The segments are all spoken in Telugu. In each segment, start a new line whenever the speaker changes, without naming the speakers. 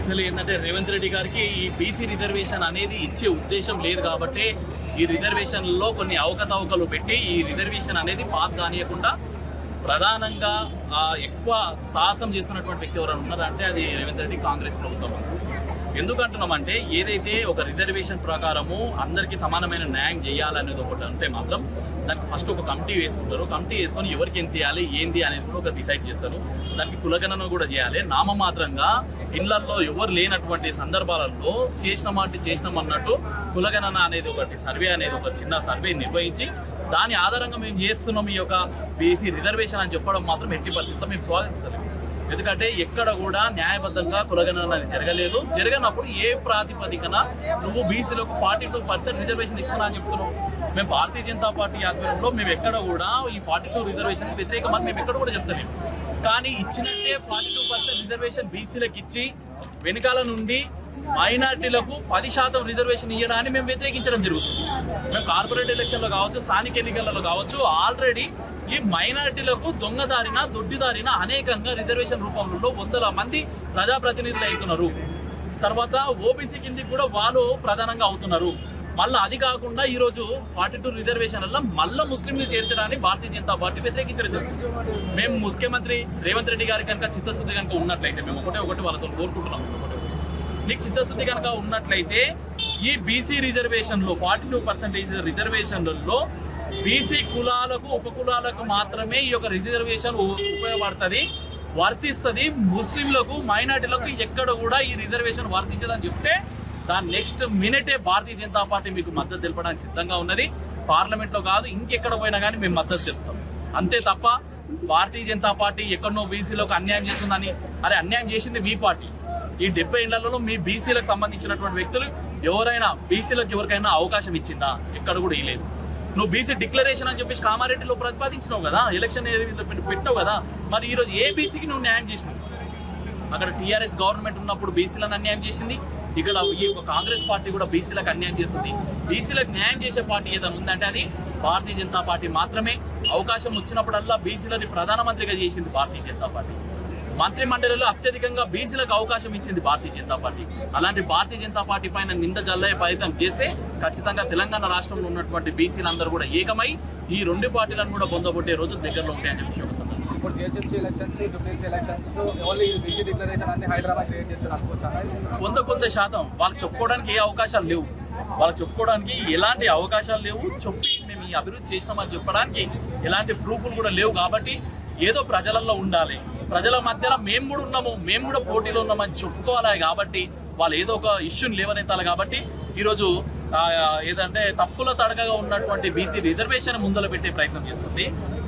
యాక్చువల్లీ ఏంటంటే రేవంత్ రెడ్డి గారికి ఈ బీసీ రిజర్వేషన్ అనేది ఇచ్చే ఉద్దేశం లేదు కాబట్టి ఈ రిజర్వేషన్లో కొన్ని అవకతవకలు పెట్టి ఈ రిజర్వేషన్ అనేది పాస్ కానియకుండా ప్రధానంగా ఎక్కువ సాహసం చేస్తున్నటువంటి వ్యక్తి ఎవరైనా ఉన్నారంటే అది రేవంత్ రెడ్డి కాంగ్రెస్ ప్రభుత్వం. ఎందుకంటున్నామంటే ఏదైతే ఒక రిజర్వేషన్ ప్రకారము అందరికీ సమానమైన న్యాయం చేయాలనేది ఒకటి అంటే మాత్రం దానికి ఫస్ట్ ఒక కమిటీ వేసుకుంటారు. కమిటీ వేసుకొని ఎవరికి ఎంత చేయాలి ఏంది అనేది కూడా ఒక డిసైడ్ చేస్తారు. దానికి కులగణన కూడా చేయాలి. నామమాత్రంగా ఇళ్లల్లో ఎవరు లేనటువంటి సందర్భాలలో చేసినామన్నట్టు కులగణన అనేది ఒకటి సర్వే అనేది ఒక చిన్న సర్వే నిర్వహించి దాని ఆధారంగా మేము చేస్తున్నాం ఈ యొక్క బీసీ రిజర్వేషన్ అని చెప్పడం మాత్రం ఎట్టి పరిస్థితుల్లో మేము స్వాగతిస్తలేము. ఎందుకంటే ఎక్కడ కూడా న్యాయబద్ధంగా కులగణన జరగలేదు. జరగనప్పుడు ఏ ప్రాతిపదికన నువ్వు బీసీలకు 42% రిజర్వేషన్ ఇస్తున్నా అని చెప్తున్నావు. మేము భారతీయ జనతా పార్టీ ఆధ్వర్యంలో మేము ఎక్కడ కూడా ఈ 42 రిజర్వేషన్ వ్యతిరేకమని మేము ఎక్కడ కూడా చెప్తలేము. కానీ ఇచ్చినట్టే 42% రిజర్వేషన్ బీసీలకు ఇచ్చి వెనకాల నుండి మైనార్టీలకు 10% రిజర్వేషన్ ఇవ్వడాన్ని మేము వ్యతిరేకించడం జరుగుతుంది. మేము కార్పొరేట్ ఎలక్షన్లో కావచ్చు, స్థానిక ఎన్నికలలో కావచ్చు, ఆల్రెడీ ఈ మైనార్టీలకు దొంగదారిన దొడ్డిదారిన అనేకంగా రిజర్వేషన్ రూపంలో 100 మంది ప్రజాప్రతినిధులు అవుతున్నారు. తర్వాత ఓబీసీ కిందికి కూడా వాళ్ళు ప్రధానంగా అవుతున్నారు. మళ్ళీ అది కాకుండా ఈరోజు 42 రిజర్వేషన్లలో మళ్ళీ ముస్లింలు చేర్చడాన్ని భారతీయ జనతా పార్టీ వ్యతిరేకించడం జరుగుతుంది. మేము ముఖ్యమంత్రి రేవంత్ రెడ్డి గారి కనుక చిత్తశుద్ధి కనుక ఉన్నట్లయితే మేము ఒకటి వాళ్ళతో కోరుకుంటున్నాం. నీకు చిత్తశుద్ధి కనుక ఉన్నట్లయితే ఈ బీసీ రిజర్వేషన్లో 42% రిజర్వేషన్లలో బీసీ కులాలకు ఉపకులాలకు మాత్రమే ఈ యొక్క రిజర్వేషన్ ఉపయోగపడుతుంది, వర్తిస్తుంది. ముస్లింలకు మైనార్టీలకు ఎక్కడ కూడా ఈ రిజర్వేషన్ వర్తించదని చెప్తే దాని నెక్స్ట్ మినిటే భారతీయ జనతా పార్టీ మీకు మద్దతు తెలపడానికి సిద్ధంగా ఉన్నది. పార్లమెంట్లో కాదు ఇంకెక్కడ పోయినా కానీ మేము మద్దతు తెలుపుతాం. అంతే తప్ప భారతీయ జనతా పార్టీ ఎక్కడనో బీసీలకు అన్యాయం చేస్తుందని, అరే అన్యాయం చేసింది మీ పార్టీ. ఈ 70 ఏళ్లలో మీ బీసీలకు సంబంధించినటువంటి వ్యక్తులు ఎవరైనా బీసీలకు ఎవరికైనా అవకాశం ఇచ్చిందా? ఎక్కడ కూడా ఇవ్వలేదు. నువ్వు బీసీ డిక్లరేషన్ అని చెప్పేసి కామారెడ్డిలో ప్రతిపాదించినావు కదా, ఎలక్షన్ పెట్టినావు కదా, మరి ఈరోజు ఏ బీసీకి నువ్వు న్యాయం చేసినావు? అక్కడ టీఆర్ఎస్ గవర్నమెంట్ ఉన్నప్పుడు బీసీలను అన్యాయం చేసింది, ఇక్కడ ఈ కాంగ్రెస్ పార్టీ కూడా బీసీలకు అన్యాయం చేస్తుంది. బీసీలకు న్యాయం చేసే పార్టీ ఏదైనా ఉందంటే అది భారతీయ జనతా పార్టీ మాత్రమే. అవకాశం వచ్చినప్పుడల్లా బీసీలని ప్రధానమంత్రిగా చేసింది భారతీయ జనతా పార్టీ. మంత్రి మండలిలో అత్యధికంగా బీసీలకు అవకాశం ఇచ్చింది భారతీయ జనతా పార్టీ. అలాంటి భారతీయ జనతా పార్టీ పైన నింద జల్లే ప్రయత్నం చేస్తే ఖచ్చితంగా తెలంగాణ రాష్ట్రంలో ఉన్నటువంటి బీసీలందరూ కూడా ఏకమై ఈ 2 పార్టీలను కూడా పొందబట్టే రోజు దగ్గరలో ఉంటాయని చెప్పి చెబుతున్నారు.
ఇప్పుడు GHMC elections, Jubilee Hills elections only BC declaration అన్ని హైదరాబాద్ క్రియేట్ చేస్తున్నారు.
100% వాళ్ళకి చెప్పుకోవడానికి ఏ అవకాశాలు లేవు. వాళ్ళకి చెప్పుకోవడానికి ఎలాంటి అవకాశాలు లేవు. చెప్పి మేము ఈ అభివృద్ధి చేసినామని చెప్పడానికి ఎలాంటి ప్రూఫ్లు కూడా లేవు. కాబట్టి ఏదో ప్రజలలో ఉండాలి, ప్రజల మధ్యలో మేము కూడా ఉన్నాము, మేము కూడా పోటీలో ఉన్నామని చెప్పుకోవాలి. కాబట్టి వాళ్ళు ఏదో ఒక ఇష్యూని లేవనెత్తాలి. కాబట్టి ఈరోజు ఏదంటే తప్పుల తడకగా ఉన్నటువంటి బీసీ రిజర్వేషన్ ముందర పెట్టే ప్రయత్నం చేస్తుంది.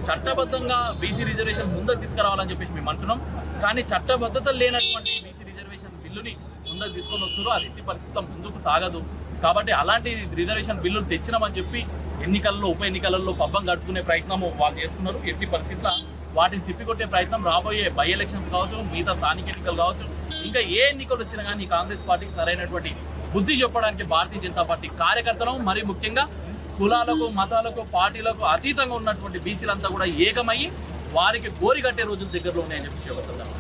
చట్టబద్ధంగా బీసీ రిజర్వేషన్ ముందుకు తీసుకురావాలని చెప్పేసి మేము అంటున్నాం. కానీ చట్టబద్ధత లేనటువంటి బీసీ రిజర్వేషన్ బిల్లుని ముందుకు తీసుకొని వస్తున్నారు. అది ఎట్టి పరిస్థితుల్లో ముందుకు సాగదు. కాబట్టి అలాంటి రిజర్వేషన్ బిల్లులు తెచ్చినామని చెప్పి ఎన్నికల్లో ఉప ఎన్నికలలో పబ్బం గడుపుకునే ప్రయత్నము వాళ్ళు చేస్తున్నారు. ఎట్టి పరిస్థితుల్లో వాటిని తిప్పికొట్టే ప్రయత్నం రాబోయే బై ఎలక్షన్స్ కావచ్చు, మిగతా స్థానిక ఎన్నికలు కావచ్చు, ఇంకా ఏ ఎన్నికలు వచ్చినా కానీ కాంగ్రెస్ పార్టీకి సరైనటువంటి బుద్ధి చెప్పడానికి భారతీయ జనతా పార్టీ కార్యకర్తలు, మరి ముఖ్యంగా కులాలకు మతాలకు పార్టీలకు అతీతంగా ఉన్నటువంటి బీసీలంతా కూడా ఏకమయ్యి వారికి గోరి కట్టే రోజులు దగ్గరలో ఉన్నాయని చెప్పి చెబుతున్నారు.